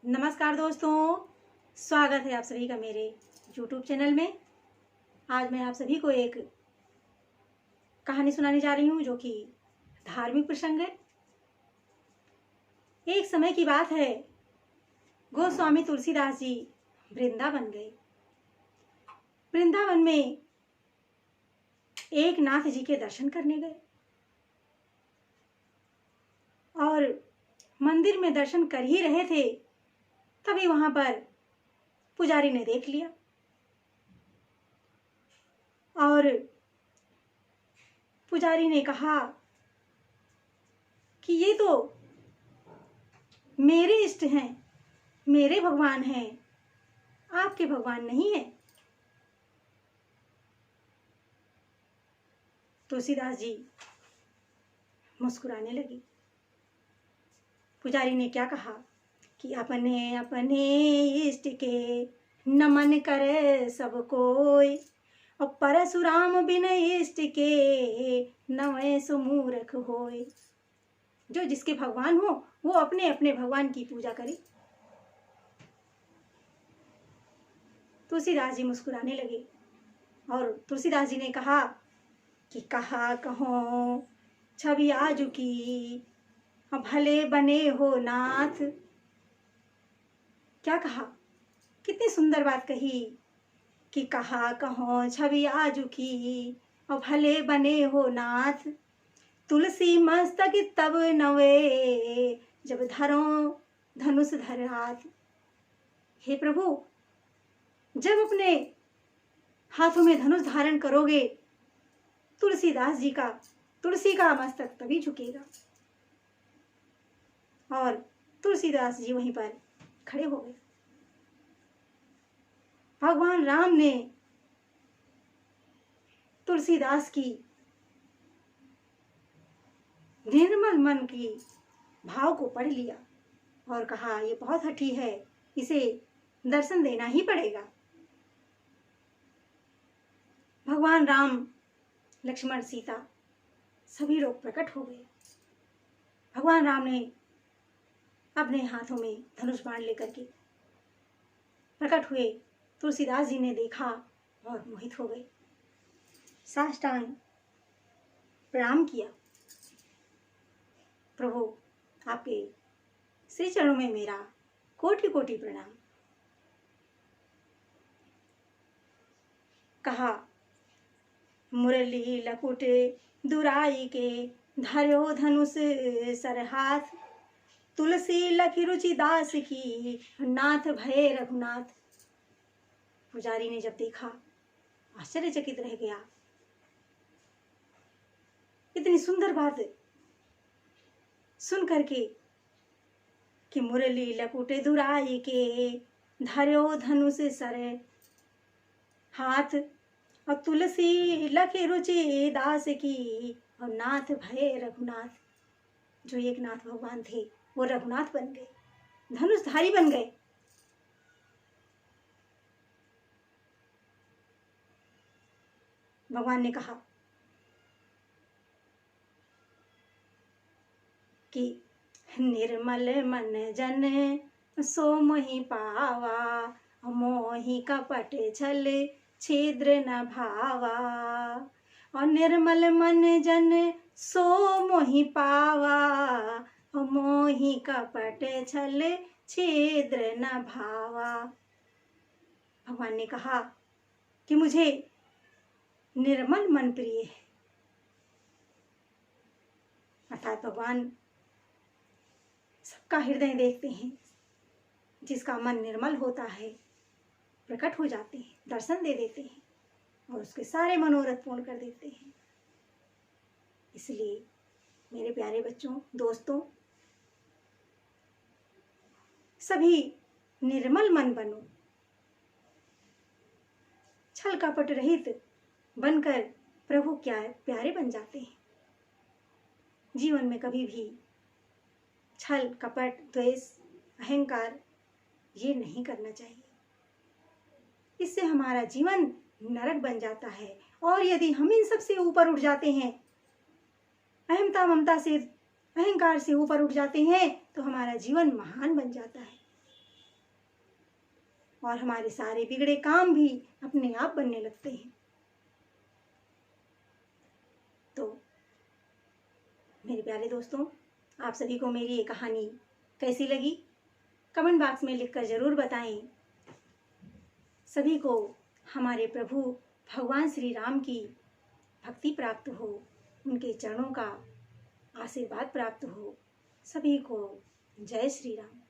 नमस्कार दोस्तों, स्वागत है आप सभी का मेरे YouTube चैनल में। आज मैं आप सभी को एक कहानी सुनाने जा रही हूँ जो कि धार्मिक प्रसंग है। एक समय की बात है, गोस्वामी तुलसीदास जी वृंदावन गए। वृंदावन में एक नाथ जी के दर्शन करने गए और मंदिर में दर्शन कर ही रहे थे, तभी वहां पर पुजारी ने देख लिया और पुजारी ने कहा कि ये तो मेरे इष्ट हैं, मेरे भगवान हैं, आपके भगवान नहीं है। तुलसीदास जी मुस्कुराने लगी। पुजारी ने क्या कहा कि अपने अपने इष्ट के नमन करे सब कोई, और परशुराम बिन इष्ट के नवे सुमूर्ख होय। जो जिसके भगवान हो वो अपने अपने भगवान की पूजा करे। तुलसीदास जी मुस्कुराने लगे और तुलसीदास जी ने कहा कि कहा कहो छवि आजू की, भले बने हो नाथ। क्या कहा, कितनी सुंदर बात कही कि कहा कहो छवि आजू की, और भले बने हो नाथ। तुलसी मस्तक तब नवे, जब धरो धनुष धर हाथ। हे प्रभु, जब अपने हाथों में धनुष धारण करोगे, तुलसी का मस्तक तभी झुकेगा। और तुलसीदास जी वहीं पर खड़े हो गए। भगवान राम ने तुलसीदास की निर्मल मन की भाव को पढ़ लिया और कहा, ये बहुत हठी है, इसे दर्शन देना ही पड़ेगा। भगवान राम, लक्ष्मण, सीता सभी लोग प्रकट हो गए। भगवान राम ने अपने हाथों में धनुष बाण लेकर के प्रकट हुए। तुलसीदास जी ने देखा और मोहित हो गए। साष्टांग प्रणाम किया। प्रभु, आपके श्री चरणों में मेरा कोटि कोटि प्रणाम। कहा, मुरली लकुटे दुराई के, धर्यो धनुष सर हाथ। तुलसी लखी रुचि दास की, नाथ भये रघुनाथ। पुजारी ने जब देखा आश्चर्यचकित रह गया। इतनी सुंदर बात सुन करके कि मुरली लकुटे दुराई के, धर्यो धनुष सर हाथ, और तुलसी लखी रुचि दास की, और नाथ भये रघुनाथ। जो एक नाथ भगवान थे वो रघुनाथ बन गए, धनुषधारी बन गए। भगवान ने कहा कि निर्मल मन जन सो मोहि पावा, मोहि कपट छल छिद्र न भावा। और निर्मल मन जन सो मोहि पावा, मोहि कपट छल छिद्र न भावा। भगवान ने कहा कि मुझे निर्मल मन प्रिय है। अर्थात भगवान सबका हृदय देखते हैं। जिसका मन निर्मल होता है प्रकट हो जाते हैं, दर्शन दे देते हैं और उसके सारे मनोरथ पूर्ण कर देते हैं। इसलिए मेरे प्यारे बच्चों, दोस्तों, सभी निर्मल मन बनो। छल कपट रहित बनकर प्रभु क्या प्यारे बन जाते हैं। जीवन में कभी भी छल कपट द्वेष अहंकार ये नहीं करना चाहिए। इससे हमारा जीवन नरक बन जाता है। और यदि हम इन सब से ऊपर उठ जाते हैं, अहमता ममता से अहंकार से ऊपर उठ जाते हैं, तो हमारा जीवन महान बन जाता है। और हमारे सारे बिगड़े काम भी अपने आप बनने लगते हैं। तो मेरे प्यारे दोस्तों, आप सभी को मेरी ये कहानी कैसी लगी कमेंट बॉक्स में लिखकर ज़रूर बताएं। सभी को हमारे प्रभु भगवान श्री राम की भक्ति प्राप्त हो, उनके चरणों का आशीर्वाद प्राप्त हो। सभी को जय श्री राम।